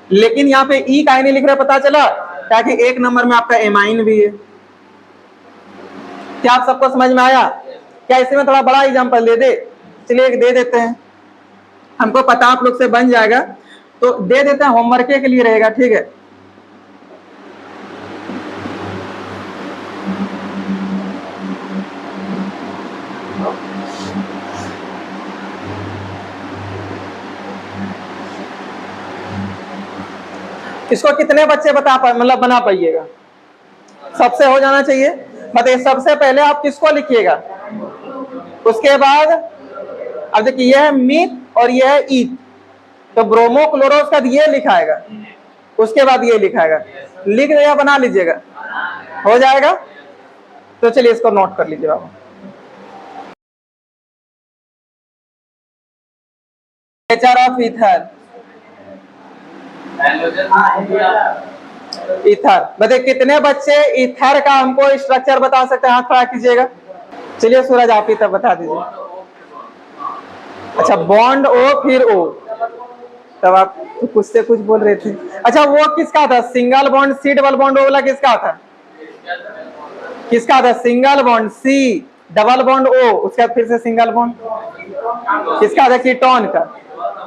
लेकिन यहाँ पे ई का नहीं लिख रहे, पता चला, ताकि एक नंबर में आपका एमाइन भी है। क्या आप सबको समझ में आया? क्या इसी में थोड़ा बड़ा एग्जांपल दे दे? चलिए एक दे देते हैं, हमको पता आप लोग से बन जाएगा, तो दे देते हैं, होमवर्क के लिए रहेगा, ठीक है। इसको कितने बच्चे बता पाए, मतलब बना पाइएगा? सबसे हो जाना चाहिए। मतलब सबसे पहले आप किसको लिखिएगा, उसके बाद अब देखिए ये है मीथ और ये है ईथ, तो ब्रोमो क्लोरो उसका ये लिखाएगा, उसके बाद ये लिखाएगा, लिख दिया, बना लीजिएगा, हो जाएगा। तो चलिए इसको नोट कर लीजिए बाबू। Nature of ether, ether. बताइए कितने बच्चे ईथर का हमको स्ट्रक्चर बता सकते हैं? हाथ खड़ा कीजिएगा। चलिए सूरज आप ही तब बता दीजिए। अच्छा बॉन्ड ओ फिर ओ, तब आप तो कुछ से कुछ बोल रहे थे। अच्छा वो किसका था? Single bond C double bond O वाला किसका था? किसका था? Single bond C double bond O, उसके बाद फिर से सिंगल बॉन्ड किसका था? कीटोन का,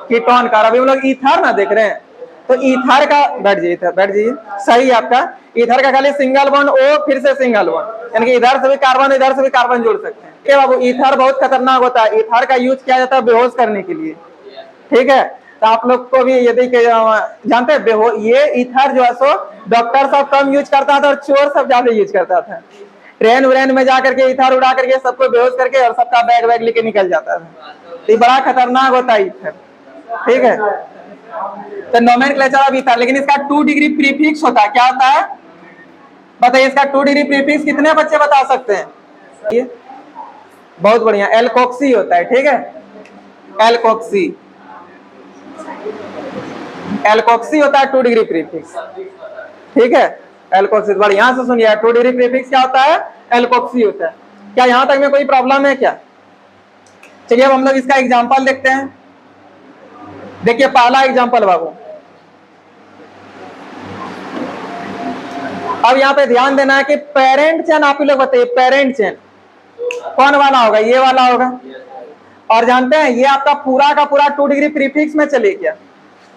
कीटोन का। अभी हम लोग ईथर ना देख रहे हैं, तो ईथर का, बैठ जाइए, बैठ जाइए, सही है आपका। ईथर का खाली सिंगल बॉन्ड ओ फिर से सिंगल बॉन्ड, यानी कि इधर से भी कार्बन इधर से भी कार्बन जोड़ सकते हैं। ठीक बाबू, ईथर बहुत खतरनाक होता है, ईथर का यूज किया जाता है बेहोश करने के लिए, ठीक है। तो आप लोग को भी यदि जानते हैं ये ईथर जो है सो डॉक्टर सब कम यूज करता था और चोर सब ज्यादा यूज करता था। ट्रेन व्रेन में जाकर के ईथर उड़ा करके सबको बेहोश करके और सबका बैग वैग लेके निकल जाता था। ये बड़ा खतरनाक होता है ईथर, ठीक है। तो नोमेनक्लेचर ऑफ ईथर, लेकिन इसका 2 डिग्री प्रीफिक्स होता है। क्या होता है बताइए? इसका 2 डिग्री प्रीफिक्स कितने बच्चे बता सकते हैं? ये बहुत बढ़िया, एल्कोक्सी होता है, ठीक है। एल्कोक्सी, एल्कोक्सी होता है 2 डिग्री प्रीफिक्स, ठीक है। एल्कोक्सी, बढ़िया से सुनिए, 2 डिग्री प्रीफिक्स क्या होता है? एल्कोक्सी होता है। क्या यहां तक में कोई प्रॉब्लम है क्या? चलिए अब हम लोग इसका एग्जांपल देखते हैं। देखिए पहला एग्जांपल बाबू, अब यहाँ पे ध्यान देना है कि पेरेंट चेन, आप लोग बताइए पेरेंट चेन कौन वाला होगा? ये वाला होगा। और जानते हैं ये आपका पूरा का पूरा 2 डिग्री प्रीफिक्स में चले गया,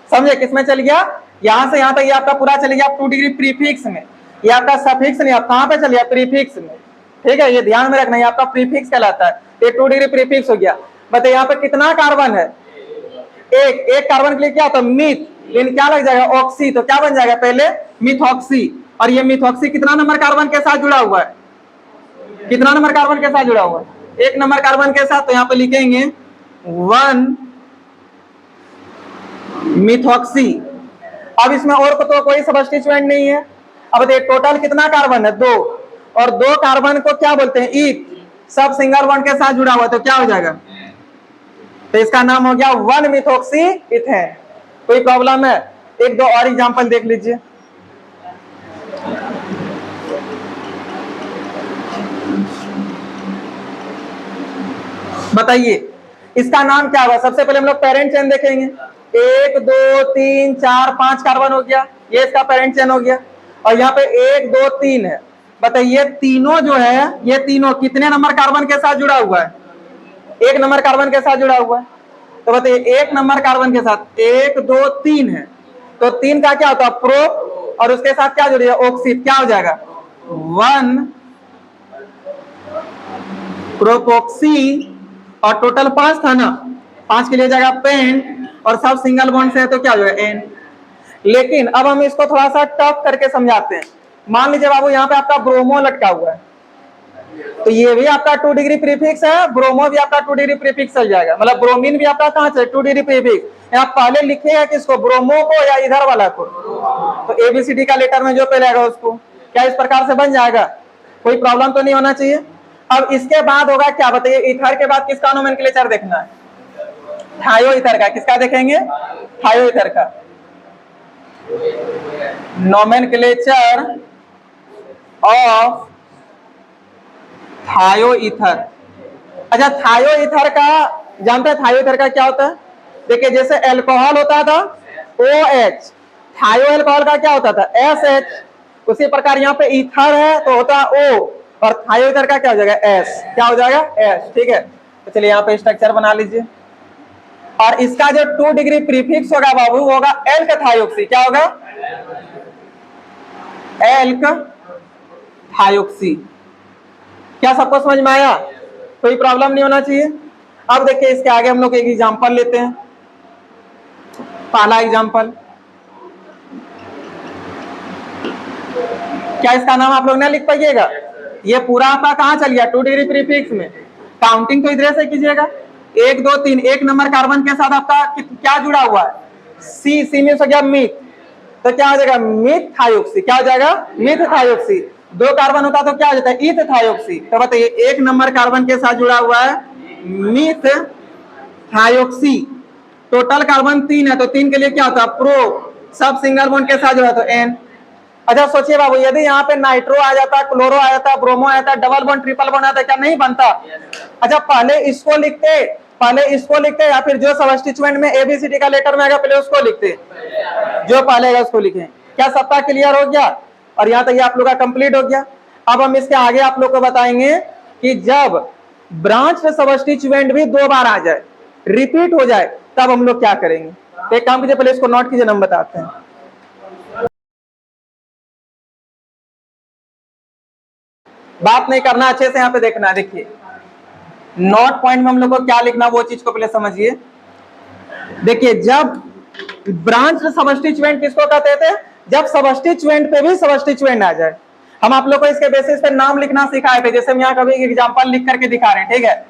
समझे? किसमें चल गया? यहां से यहां तक ये आपका पूरा चले गया 2 डिग्री प्रीफिक्स में। ये आपका सफिक्स नहीं, आप कहां पे चल गया? प्रीफिक्स में, ठीक है। ये ध्यान में रखना, ये आपका प्रीफिक्स कहलाता है। ये 2 डिग्री प्रीफिक्स हो गया। बताइए यहाँ पे कितना कार्बन है? एक कार्बन के लिए क्या होता है? मीथ, लेकिन क्या लग जाएगा? ऑक्सी, तो क्या बन जाएगा? पहले मिथॉक्सी। और ये मिथॉक्सी कितना नंबर कार्बन के साथ जुड़ा हुआ है? कितना नंबर कार्बन के साथ जुड़ा हुआ है? 1 नंबर कार्बन के साथ। तो यहाँ पे लिखेंगे 1 मिथॉक्सी। अब इसमें और तो कोई सबस्टिट्यूएंट नहीं है। अब देखिए टोटल कितना कार्बन है? 2, और 2 कार्बन को क्या बोलते हैं? ईथ। सब सिंगल बॉन्ड के साथ जुड़ा हुआ है, तो क्या हो जाएगा? तो इसका नाम हो गया 1 मिथॉक्सी इथेन। कोई प्रॉब्लम है? 1-2 और एग्जांपल देख लीजिए। बताइए इसका नाम क्या होगा? सबसे पहले हम लोग पेरेंट चेन देखेंगे। 1 2 3 4 5 कार्बन हो गया, ये इसका पेरेंट चेन हो गया। और यहाँ पे 1 2 3 है। बताइए तीनों जो है, ये तीनों कितने नंबर कार्बन के साथ जुड़ा हुआ है? 1 नंबर कार्बन के साथ जुड़ा हुआ है। तो बताइए 1 नंबर कार्बन के साथ 1 2 3 है, तो 3 का क्या होता है? प्रो, और उसके साथ क्या जुड़ी है? ऑक्सी। क्या हो जाएगा? 1 प्रोपोक्सी। और टोटल 5 था ना, 5 के लिए जाएगा पेंट, और सब सिंगल बॉन्ड से है तो क्या हो जाएगा एन। लेकिन अब हम इसको थोड़ा सा टफ करके समझाते हैं। मान लीजिए बाबू यहाँ पे आपका ब्रोमो लटका हुआ है, तो ये भी आपका 2 डिग्री प्रीफिक्स है, ब्रोमो भी आपका 2 डिग्री प्रीफिक्स चल जाएगा, मतलब ब्रोमीन भी आपका कहाँ से 2 डिग्री प्रीफिक्स। यहाँ पहले लिखेगा किसको, ब्रोमो को या इधर वाला को, तो एबीसीडी का लेटर में जो पहले आएगा उसको। क्या इस प्रकार से बन जाएगा, कोई प्रॉब्लम तो नहीं होना चाहिए। अब इसके बाद होगा क्या बताइए, इथर के बाद किसका नोमेनक्लेचर देखना है, थायो इथर का। किसका देखेंगे, थायो इथर का नोमेनक्लेचर ऑफ थायो इथर। अच्छा, थायो इथर का जानते हैं, थायो इथर का क्या होता है? देखिए जैसे अल्कोहल होता था OH, थायो अल्कोहल का क्या होता था SH, उसी प्रकार यहाँ पे ईथर है तो होता है O, और थायो इथर का क्या हो जाएगा S, क्या हो जाएगा S। ठीक है, तो चलिए यहाँ पे स्ट्रक्चर बना लीजिए, और इसका जो 2 डिग्री प्रीफिक्स होगा बाबू होगा एल्क थायोक्सी। क्या होगा, एल्क थायोक्सी। क्या सबको समझ में आया, कोई प्रॉब्लम नहीं होना चाहिए। अब देखिए इसके आगे हम लोग एक एग्जांपल लेते हैं। पहला एग्जांपल, क्या इसका नाम आप लोग ना लिख पाइएगा, ये पूरा आपका कहाँ चल गया 2 डिग्री प्रीफिक्स में। काउंटिंग तो इधर से कीजिएगा, 1 2 3, 1 नंबर कार्बन के साथ आपका क्या जुड़ा हुआ है, सी में हो गया मीथ, तो क्या हो जाएगा मीथ थायोक्सी। क्या हो जाएगा, मीथ थायोक्सी। 2 कार्बन होता तो क्या हो जाता है, ईथ थायोक्सी। तो बताइए 1 नंबर कार्बन के साथ जुड़ा हुआ है मीथ थायोक्सी। टोटल कार्बन 3 है, तो 3 के लिए क्या होता है प्रो, सब सिंगल बॉन्ड के साथ जुड़ा तो एन। अच्छा सोचिए बाबू, यदि यहाँ पे नाइट्रो आ जाता, क्लोरो आ जाता, ब्रोमो आ जाता, डबल बॉन्ड ट्रिपल बॉन्ड आता, क्या नहीं बनता? अच्छा पहले इसको लिखते या फिर जो सब्स्टिट्यूएंट में एबीसीडी का लेटर में आएगा पहले उसको लिखते, जो पहले आएगा उसको लिखे। क्या सबका क्लियर हो गया? और यहाँ तक ये आप लोग का कंप्लीट हो गया। अब हम इसके आगे आप लोग को बताएंगे कि जब ब्रांच सब्स्टिट्यूएंट भी 2 बार आ जाए, रिपीट हो जाए, तब हम लोग क्या करेंगे। तो एक काम कीजिए, पहले इसको नोट कीजिए, हम बताते हैं। बात नहीं करना, अच्छे से यहाँ पे देखना। देखिए नोट पॉइंट में हम लोग को क्या लिखना, वो चीज को पहले समझिए। देखिए जब ब्रांच सब्स्टिट्यूएंट किसको कहते थे, जब सब्स्टिट्यूएंट पे भी सब्स्टिट्यूएंट आ जाए। हम आप लोग को इसके बेसिस पे नाम लिखना सिखाए थे, जैसे हम यहाँ कभी एग्जांपल लिख करके दिखा रहे हैं। ठीक है,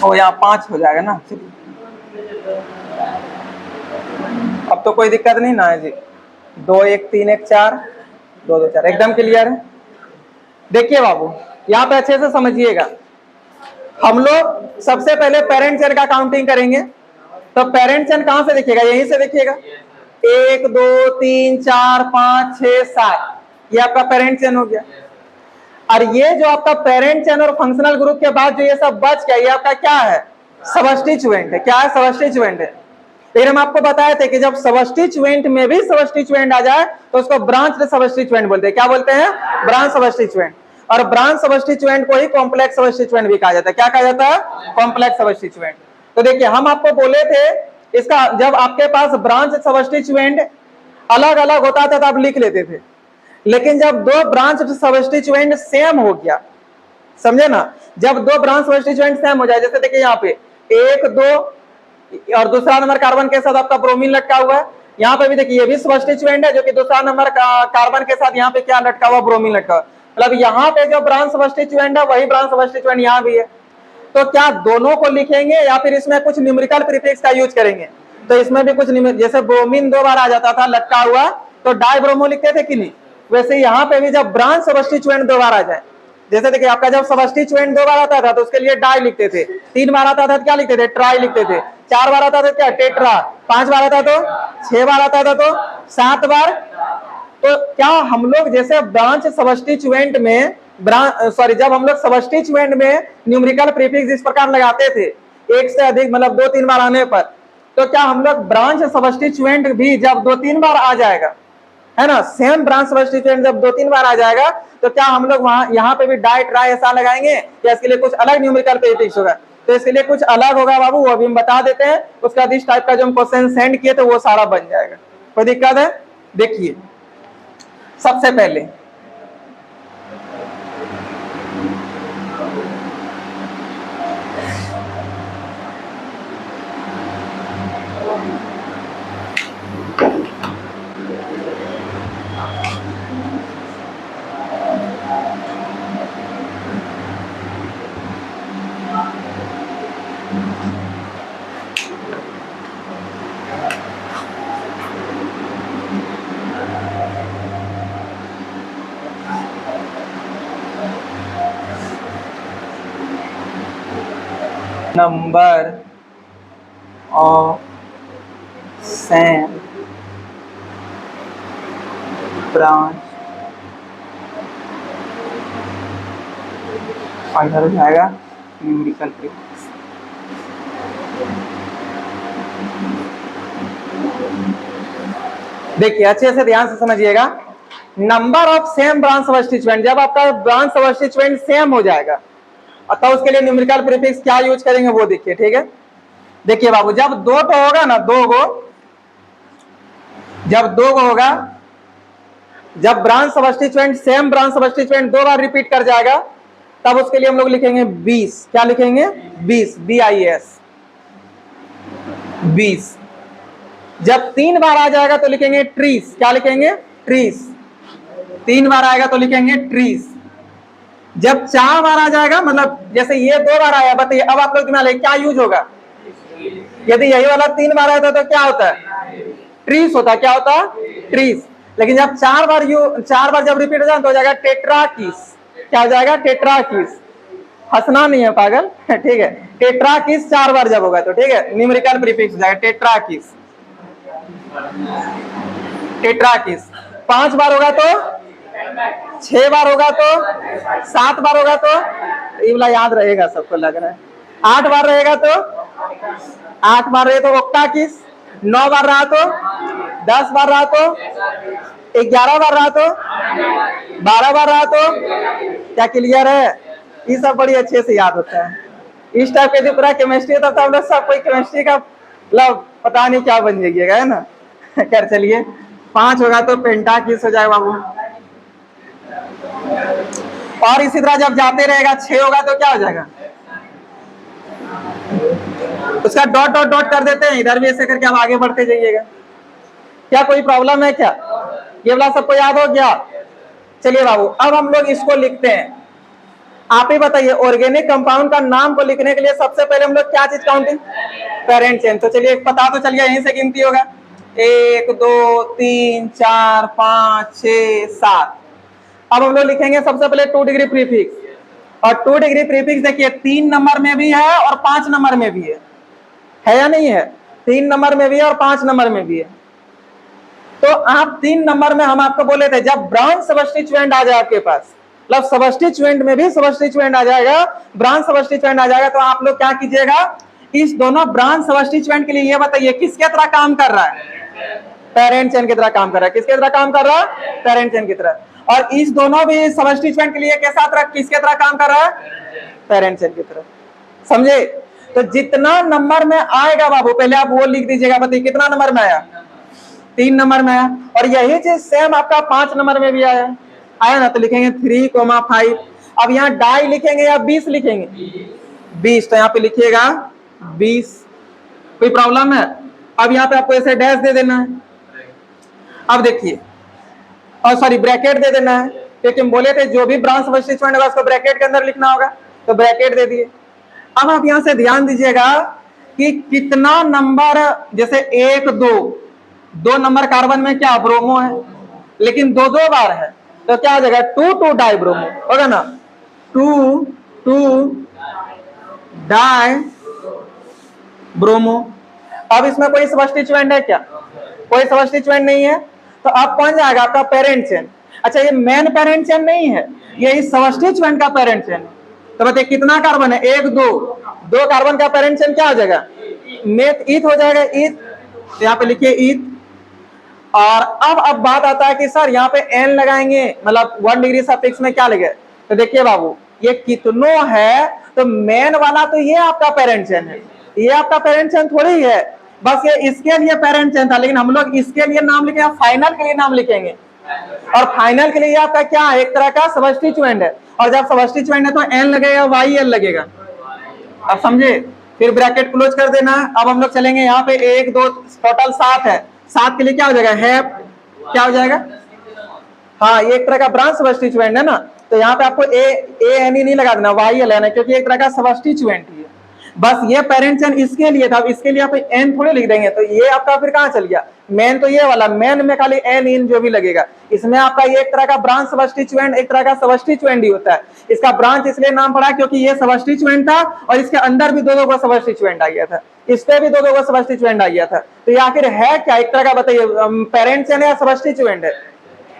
ओ यहाँ 5 हो जाएगा ना, अब तो कोई दिक्कत नहीं ना है जी। 2 1 3 1 4 2 2 4 एकदम क्लियर है। देखिए बाबू यहाँ पे अच्छे से समझिएगा, हम लोग सबसे पहले पेरेंट चेन का काउंटिंग करेंगे। तो पेरेंट चेन कहां से देखिएगा, यहीं से देखिएगा, 1 2 3 4 5 6 7, ये आपका पेरेंट चेन हो गया। और ये जो आपका पेरेंट चेन और फंक्शनल ग्रुप के बाद जो ये सब बच गया, ये आपका क्या है, सब्स्टिट्यूएंट है। क्या है, सब्स्टिट्यूएंट है। लेकिन हम आपको बताए थे कि जब सब्स्टिट्यूएंट में भी सब्स्टिट्यूएंट आ जाए तो उसको ब्रांच सब्स्टिट्यूएंट बोलते हैं। क्या बोलते हैं, ब्रांच सब्स्टिट्यूएंट। और ब्रांच सब्स्टिट्यूएंट को ही कॉम्प्लेक्स सब्स्टिट्यूएंट भी कहा जाता है। क्या कहा जाता है, कॉम्प्लेक्स सब्स्टिट्यूएंट। तो देखिए हम आपको बोले थे, इसका जब आपके पास ब्रांच सब्स्टिट्यूएंट अलग अलग होता था तो आप लिख लेते थे, लेकिन जब 2 ब्रांच सब्स्टिट्यूएंट सेम हो गया, समझे ना, जब 2 ब्रांच सब्स्टिट्यूएंट सेम हो जाए, जैसे देखिए यहाँ पे 1 2 और दूसरा नंबर कार्बन के साथ आपका ब्रोमीन लटका हुआ है, यहाँ पे भी देखिए ये भी सब्स्टिट्यूएंट है, जो कि दूसरा नंबर कार्बन के साथ यहाँ पे क्या लटका हुआ, ब्रोमीन लटका हुआ। मतलब यहाँ पे जो ब्रांच सब्स्टिट्यूएंट है वही ब्रांच सब्स्टिट्यूएंट यहाँ भी है। तो क्या दोनों को लिखेंगे या फिर इसमें कुछ न्यूमेरिकल प्रीफिक्स का यूज करेंगे? तो इसमें भी कुछ जैसे ब्रोमीन 2 बार आ जाता था लटका हुआ तो डाई ब्रोमो लिखते थे कि नहीं, वैसे यहाँ पे भी जब ब्रांच सब्स्टिट्यूएंट 2 बार आ जाए, जैसे देखिए आपका जब सब्स्टिट्यूएंट 2 बार आता था तो उसके लिए डाई लिखते थे, 3 बार आता था तो क्या लिखते थे, ट्राई लिखते थे, 4 बार आता था क्या, टेट्रा, 5 बार आता तो 6 बार आता था तो 7 बार। तो क्या हम लोग जैसे ब्रांच सब्स्टिट्यूएंट में जब हम लोग सब्स्टिट्यूएंट में न्यूमेरिकल प्रीफिक्स इस प्रकार लगाते थे, एक से अधिक मतलब 2 3 बार आने पर, तो क्या हम लोग ब्रांच सब्स्टिट्यूएंट भी जब 2 3 बार आ जाएगा, है ना। सेम ब्रांच सब्स्टिट्यूएंट जब 2-3 बार आ जाएगा तो क्या हम लोग वहां यहाँ पे भी डाई ट्राई ऐसा लगाएंगे या इसके लिए कुछ अलग न्यूमेरिकल प्रीफिक्स होगा? तो इसके लिए कुछ अलग होगा बाबू, वो अभी हम बता देते हैं। उसका इस टाइप का जो हम क्वेश्चन सेंड किए थे वो सारा बन जाएगा, कोई दिक्कत है? देखिए सबसे पहले नंबर ऑफ सेम ब्रांच और इधर हो जाएगा न्यूमेरिकल प्रीफिक्स। देखिए अच्छे से ध्यान से समझिएगा, number of same branch substituent, जब आपका ब्रांच सब्स्टिट्यूएंट सेम हो जाएगा तो उसके लिए न्यूमेरिकल प्रीफिक्स क्या यूज करेंगे वो देखिए, ठीक है। देखिए बाबू, जब दो तो होगा ना, जब दो गो होगा, जब branch substituent same branch substituent 2 बार रिपीट कर जाएगा तब उसके लिए हम लोग लिखेंगे 20। क्या लिखेंगे? 20, BIS 20। जब 3 बार आ जाएगा तो लिखेंगे ट्रीज। क्या लिखेंगे? ट्रीज। 3 बार आएगा तो लिखेंगे ट्रीज। जब 4 बार आ जाएगा, मतलब जैसे ये 2 बार आया, बताइए अब आप लोग दिमाग क्या यूज होगा? यदि यही वाला 3 बार आया तो क्या होता है? ट्रीज होता है। क्या होता है? ट्रीज। लेकिन जब 4 बार जब रिपीट हो जाए तो हो जाएगा टेट्राकीस। क्या हो जाएगा? टेट्राकीस। हंसना नहीं है पागल, ठीक है। टेट्राकीस 4 बार जब होगा तो ठीक है, न्यूमेरिकल प्रीफिक्स हो जाएगा टेट्राकीस। टेट्राकीस 5 बार होगा तो, 6 बार होगा तो, 7 बार होगा तो, ये वाला याद रहेगा सबको लग रहा है। 8 बार रहेगा तो, 8 बार रहे तो ऑक्टाकीस। 9 बार रहा तो, 10 बार रहा तो, 11 बार रहा तो, 12 बार रहा तो। क्या क्लियर है? ये सब बड़ी अच्छे से याद होता है। इस टाइप के जो पूरा केमिस्ट्री होता है हम लोग सब कोई केमिस्ट्री का मतलब पता नहीं क्या बन जाइएगा, है ना। खैर चलिए, 5 होगा तो पेंटाकीस हो जाएगा बाबू। और इसी तरह जब जाते रहेगा, 6 होगा तो क्या हो जाएगा? उसका डॉट डॉट डॉट कर देते हैं, इधर भी ऐसे करके आप आगे बढ़ते जाइएगा। क्या कोई प्रॉब्लम है क्या? ये वाला सबको याद हो गया? चलिए बाबू, अब हम लोग इसको लिखते हैं। आप ही बताइए, ऑर्गेनिक कंपाउंड का नाम को लिखने के लिए सबसे पहले हम लोग क्या चीज काउंटिंग? Parent chain. तो चलिए पता तो चल गया, यहीं से गिनती होगा। 1 2 3 4 5 6 7। अब हम लोग लिखेंगे सबसे पहले 2 डिग्री प्रीफिक्स। और 2 डिग्री प्रीफिक्स देखिए 3 नंबर में भी है और 5 नंबर में भी है या नहीं है? 3 नंबर में भी है और 5 नंबर में भी है। तो आप 3 नंबर में हम आपको बोले थे जब ब्रांच सब्स्टिट्यूएंट आ जाए आपके पास, मतलब सब्स्टिट्यूएंट में भी सब्स्टिट्यूएंट आ जाएगा, ब्रांच सब्स्टिट्यूएंट आ जाएगा, तो आप लोग क्या कीजिएगा, इस दोनों ब्रांच सब्स्टिट्यूएंट के लिए ये बताइए किसके तरह काम कर रहा है? पेरेंट चेन की तरह काम कर रहा है। किसके तरह काम कर रहा है? पेरेंट चेन की तरह। और इस दोनों भी सब्स्टिट्यूएंट के लिए कैसा तरह, किसके तरह काम कर रहा है? पेरेंट चेन की तरह। समझे? तो जितना नंबर में आएगा बाबू पहले आप वो लिख दीजिएगा। बताइए कितना नंबर में आया? 3 नंबर में आया। और यही चीज सेम आपका 5 नंबर में भी आया ना, तो लिखेंगे 3,5। अब यहाँ डाई लिखेंगे या 20 लिखेंगे? 20। तो यहाँ पे लिखिएगा 20। कोई प्रॉब्लम है? अब यहाँ पे आपको ऐसे डैश दे देना है। अब देखिए, और सॉरी ब्रैकेट दे देना है, क्योंकि हम बोले थे जो भी ब्रांच सब्स्टिट्यूएंट होगा उसको ब्रैकेट के अंदर लिखना होगा, तो ब्रैकेट दे दिए। अब आप यहाँ से ध्यान दीजिएगा कि कितना नंबर, जैसे 1 2 नंबर कार्बन में क्या ब्रोमो है, लेकिन 2 बार है, तो क्या हो जाएगा? 2 डाई ब्रोमो होगा ना। 2 डाई ब्रोमो। अब इसमें कोई सब्स्टिट्यूएंट है क्या? कोई सब्स्टिट्यूएंट नहीं है। तो अब कौन जाएगा? आपका पेरेंट चेन। अच्छा, ये मेन पेरेंट चेन नहीं है, ये इस सब्स्टिट्यूएंट का पेरेंट चेन है। तो बताइए कितना कार्बन है? 1 2 कार्बन का पेरेंट चेन क्या हो जाएगा? मेथ ईथ हो जाएगा। ईथ, यहाँ पे लिखिए ईथ। और अब बात आता है कि सर यहाँ पे n लगाएंगे, मतलब 1 डिग्री सफिक्स में क्या लगे। तो देखिए बाबू, ये कितनों है, तो मेन वाला तो ये आपका पेरेंट चेन है, ये आपका पेरेंट चेन थोड़ी है, बस ये इसके लिए पेरेंट चेन था, लेकिन हम लोग इसके लिए नाम लिखेंगे, फाइनल के लिए नाम लिखेंगे। और फाइनल के लिए आपका क्या है, एक तरह का सबस्टिट्यूएंट है, और जब सबस्टिट्यूएंट है तो n लगेगा, YL लगेगा। अब समझे, फिर ब्रैकेट क्लोज कर देना। अब हम लोग चलेंगे यहाँ पे 1 2 टोटल 7 है, 7 के लिए क्या हो जाएगा, है क्या हो जाएगा, हाँ ये एक तरह का ब्रांच सबस्टिट्यूएंट है ना, तो यहाँ पे आपको ए एन नहीं लगा देना, YL है ना, क्योंकि एक तरह का सबस्टिट्यूएंट ही है। बस ये पेरेंट चेन इसके लिए था, इसके लिए आप एन थोड़े लिख देंगे, तो ये आपका फिर कहाँ चल गया, मेन तो ये वाला, मेन में खाली एन इन जो भी लगेगा, इसमें आपका ये एक तरह का ब्रांच सबस्टिट्यूएंट, एक तरह का सबस्टिट्यूएंट ही होता है। इसका ब्रांच इसलिए नाम पड़ा क्योंकि ये सबस्टिट्यूएंट था, और इसके अंदर भी दो को सबस्टिट्यूएंट आ गया था, इस पे भी दो को सबस्टिट्यूएंट आ गया था। तो ये आखिर है क्या, एक तरह का बताइए, पेरेंट चेन या सबस्टिट्यूएंट है,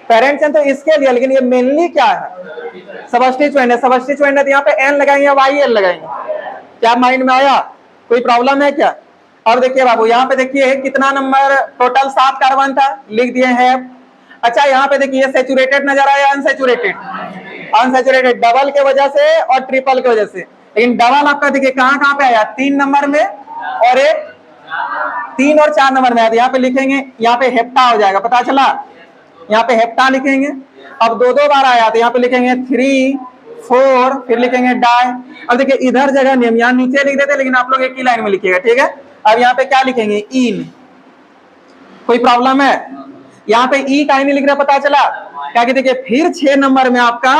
पेरेंट चेन तो इसके लिए, लेकिन ये मेनली क्या है, सबस्टिट्यूएंट है। सबस्टिट्यूएंट है तो यहाँ पे एन लगाएंगे या YL लगाएंगे, क्या माइंड में आया, कोई प्रॉब्लम है क्या। और देखिए बाबू, यहाँ पे देखिए कितना नंबर, टोटल 7 कार्बन था, लिख दिए हैं। अच्छा यहाँ पे देखिए सैचुरेटेड नजर आया, अनसैचुरेटेड, अनसैचुरेटेड डबल के वजह से और ट्रिपल के वजह से, लेकिन डबल आपका देखिए कहाँ पे आया, 3 नंबर में, और एक 3 और 4 नंबर में आया, यहाँ पे लिखेंगे, यहाँ पे हेप्टा हो जाएगा, पता चला, यहाँ पे हेप्टा लिखेंगे। अब 2 बार आया तो यहाँ पे लिखेंगे 3 4, फिर लिखेंगे डाई। अब देखिए इधर जगह नियम, यहाँ नीचे लिख देते, लेकिन आप लोग एक ही लाइन में लिखिएगा, ठीक है। अब यहाँ पे क्या लिखेंगे, इन, कोई प्रॉब्लम है, यहाँ पे ई का नहीं लिख रहा, पता चला, क्या कि देखिए फिर 6 नंबर में आपका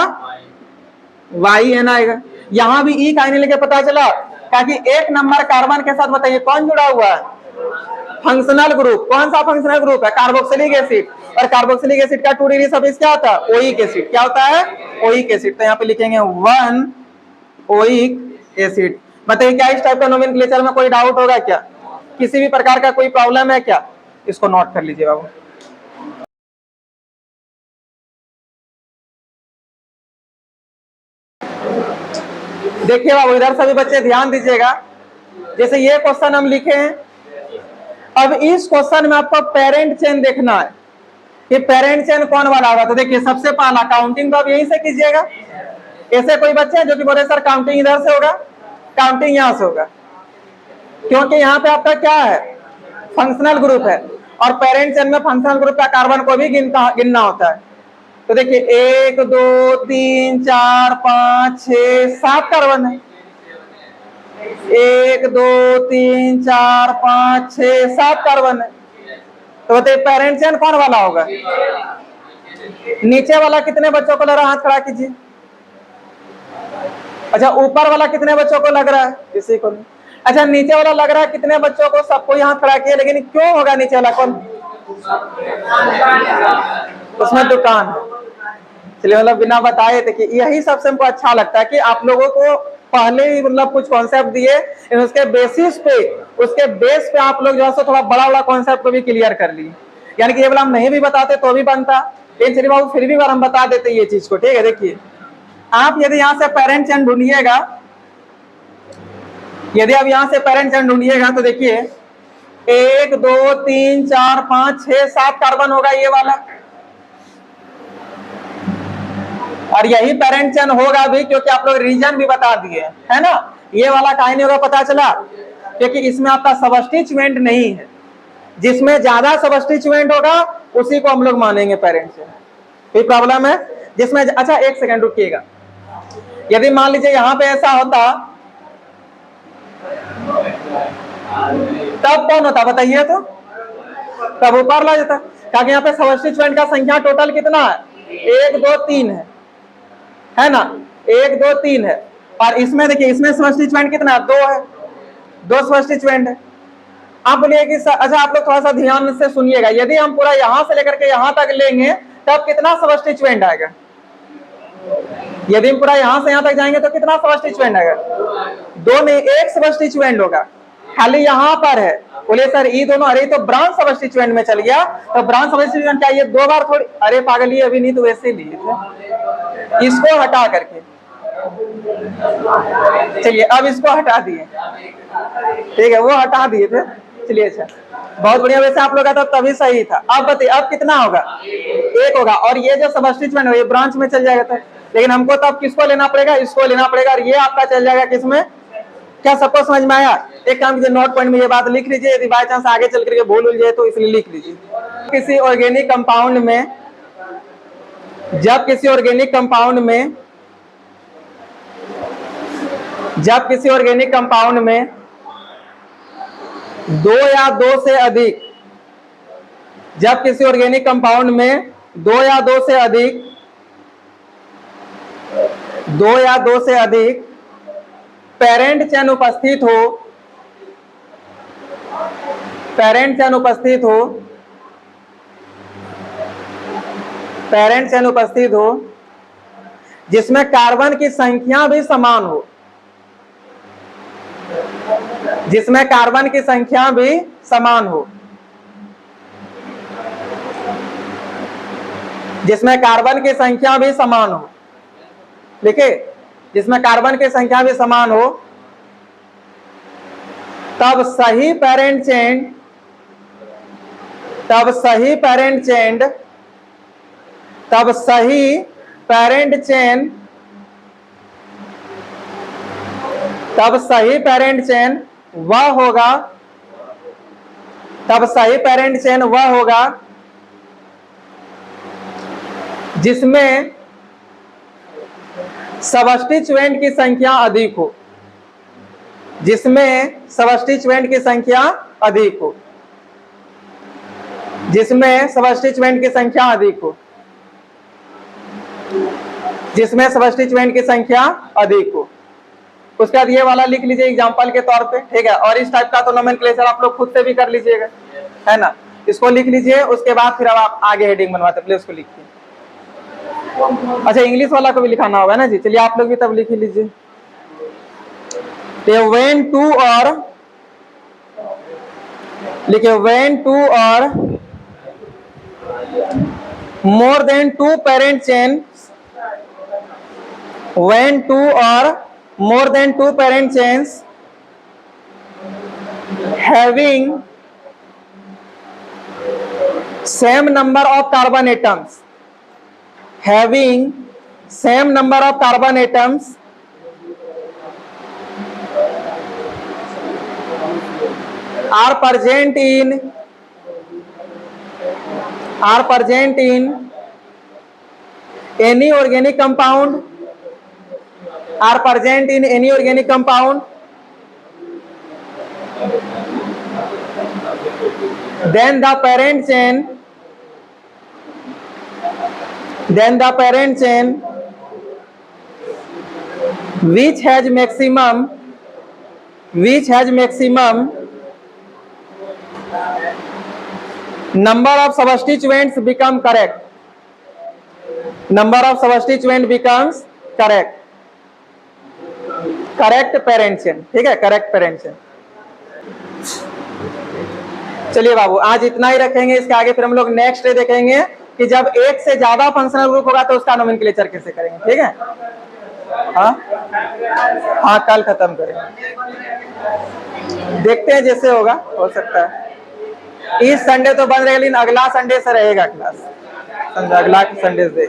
YN आएगा, यहाँ भी ई का नहीं लिखे, पता चला, क्या कि 1 नंबर कार्बन के साथ बताइए कौन जुड़ा हुआ है, फंक्शनल ग्रुप, कौन सा फंक्शनल ग्रुप है, कार्बोक्सिलिक एसिड, और कार्बोक्सिलिक एसिड का 2 डिग्री सफिक्स क्या होता है, ओइक एसिड, क्या होता है, ओइक एसिड। तो यहाँ पे लिखेंगे 1 ओइक एसिड। बताइए क्या इस टाइप का नोमेनक्लेचर में कोई डाउट होगा क्या, किसी भी प्रकार का कोई प्रॉब्लम है क्या, इसको नोट कर लीजिए बाबू। देखिए बाबू, इधर सभी बच्चे ध्यान दीजिएगा, जैसे ये क्वेश्चन हम लिखे हैं, अब इस क्वेश्चन में आपको पेरेंट चेन देखना है कि पेरेंट चेन कौन वाला होगा। तो देखिए सबसे पहला काउंटिंग तो आप यहीं से कीजिएगा, ऐसे कोई बच्चे हैं जो कि बोले सर काउंटिंग इधर से होगा, काउंटिंग यहां से होगा, क्योंकि यहाँ पे आपका क्या है, फंक्शनल ग्रुप है, और पेरेंट चेन में फंक्शनल ग्रुप का कार्बन को भी गिनना होता है। तो देखिए 1 2 3 4 5 6 7 कार्बन है, 1 2 3 4 5 6 7 कार्बन है। तो बताइए पेरेंट चेन कौन वाला होगा, नीचे वाला कितने बच्चों को लग रहा है, हाथ खड़ा कीजिए। अच्छा ऊपर वाला कितने बच्चों को लग रहा है, किसी को नहीं। अच्छा नीचे वाला लग रहा है कितने बच्चों को, सबको यहाँ खड़ा किया, लेकिन क्यों होगा नीचे वाला कौन, उसमें दुकान है। चलिए मतलब बिना बताए, देखिए यही सबसे हमको अच्छा लगता है कि आप लोगों को पहले ही मतलब कुछ कॉन्सेप्ट दिए, उसके बेसिस पे, उसके बेस पे आप लोग जो है थोड़ा बड़ा कॉन्सेप्ट को भी क्लियर कर लिए, यानी कि ये वाला हम नहीं भी बताते तो भी बनता, लेकिन चलिए बाबू फिर भी बार हम बता देते ये चीज को, ठीक है। देखिए आप यदि यहाँ से पेरेंट चेन ढूंढिएगा, यदि आप यहाँ से पेरेंट चेन ढूंढिएगा तो देखिए 1 2 3 4 5 6 7 कार्बन होगा ये वाला, और यही पेरेंट चेन होगा भी, क्योंकि आप लोग रीजन भी बता दिए है ना। ये वाला काहे नहीं होगा पता चला, क्योंकि इसमें आपका सबस्टिट्यूएंट नहीं है, जिसमें ज्यादा सबस्टिट्यूएंट होगा उसी को हम लोग मानेंगे पेरेंट चेन। कोई प्रॉब्लम है जिसमें, अच्छा एक सेकंड रुकिएगा, यदि मान लीजिए यहाँ पे ऐसा होता तब कौन होता बताइए, तो तब ऊपर ला जाता, क्योंकि यहाँ पे सबस्टिट्यूएंट का संख्या टोटल कितना है, 1 2 3 है ना, 1 2 3 है, और इसमें देखिए इसमें सबस्टिट्यूएंट कितना है, 2 है, 2 सबस्टिट्यूएंट है। आप बोलिए कि अच्छा आप लोग थोड़ा सा ध्यान से सुनिएगा, यदि हम पूरा यहां से लेकर के यहां तक लेंगे तब कितना सबस्टिट्यूएंट आएगा, यदि हम पूरा यहां से यहां तक जाएंगे तो कितना सबस्टिट्यूएंट आएगा, 2 नहीं 1 सबस्टिट्यूएंट होगा, खाली यहां पर है। बोले सर ये दोनों, अरे तो ब्रांच सबस्टिट्यूएंट में चल गया, तो ब्रांच सबस्टिट्यूएंट क्या ये 2 बार थोड़ी, अरे पागल ये अभी नहीं तो वैसे लिए थे, इसको हटा करके, चलिए अब इसको हटा दिए, ठीक है वो हटा दिए थे, चलिए अच्छा, बहुत बढ़िया। वैसे आप लोग का तभी सही था। अब बताइए अब कितना होगा, 1 होगा। और ये जो सबस्टिट्यूएंट है ये ब्रांच में चल जाएगा था, लेकिन हमको तो अब किसको लेना पड़ेगा, इसको लेना पड़ेगा। और ये आपका चल जाएगा किसमें, क्या सबको समझ में आया? एक काम कीजिए, नोट पॉइंट में ये बात लिख लीजिए, यदि बाई चांस आगे चल करके भूल जाए तो इसलिए लिख लीजिए। किसी ऑर्गेनिक कंपाउंड में, जब किसी ऑर्गेनिक कंपाउंड में, जब किसी ऑर्गेनिक कंपाउंड में 2 या 2 से अधिक, जब किसी ऑर्गेनिक कंपाउंड में 2 या 2 से अधिक, 2 या 2 से अधिक पेरेंट चेन उपस्थित हो, पेरेंट चेन उपस्थित हो, पेरेंट चेन उपस्थित हो, जिसमें कार्बन की संख्या भी समान हो, जिसमें कार्बन की संख्या भी समान हो, जिसमें कार्बन की संख्या भी समान हो, देखिए जिसमें कार्बन की संख्या भी समान हो, तब सही पेरेंट चेन, तब सही पेरेंट चेन, तब सही पेरेंट चेन, तब सही पेरेंट चेन वह होगा, तब सही पेरेंट चेन वह होगा जिसमें सबस्टिट्यूएंट की संख्या अधिक हो, जिसमें सबस्टिट्यूएंट की संख्या अधिक हो, जिसमें सबस्टिट्यूएंट की संख्या अधिक हो, जिसमें सबस्टिट्यूएंट की संख्या अधिक हो। उसके बाद ये वाला लिख लीजिए एग्जांपल के तौर पे, ठीक है। और इस टाइप का तो नोमेनक्लेचर आप लोग खुद से भी कर लीजिएगा, है ना। इसको लिख लीजिए, उसके बाद फिर अब आप आगे हेडिंग बनवाते, पहले उसको लिखिए। अच्छा इंग्लिश वाला को भी लिखाना होगा ना जी, चलिए आप लोग भी तब लिख लीजिए। व्हेन 2 और लिखिए, व्हेन 2 और more than 2 parent chain, when 2 or more than 2 parent chains having same number of carbon atoms, having same number of carbon atoms are present in any organic compound, are present in any organic compound, then the parent chain, then the parent chain which has maximum, which has maximum number of substituents become correct, number of substituent becomes correct, correct parent chain, ठीक है, करेक्ट पेरेंट चेन। चलिए बाबू आज इतना ही रखेंगे, इसके आगे फिर हम लोग नेक्स्ट डे देखेंगे कि जब एक से ज्यादा फंक्शनल ग्रुप होगा तो उसका नोमेनक्लेचर कैसे करेंगे, ठीक है। हाँ कल खत्म करेंगे, देखते हैं जैसे होगा, हो सकता है इस संडे तो बंद रहेगा, लेकिन अगला संडे से रहेगा क्लास, अगला संडे से।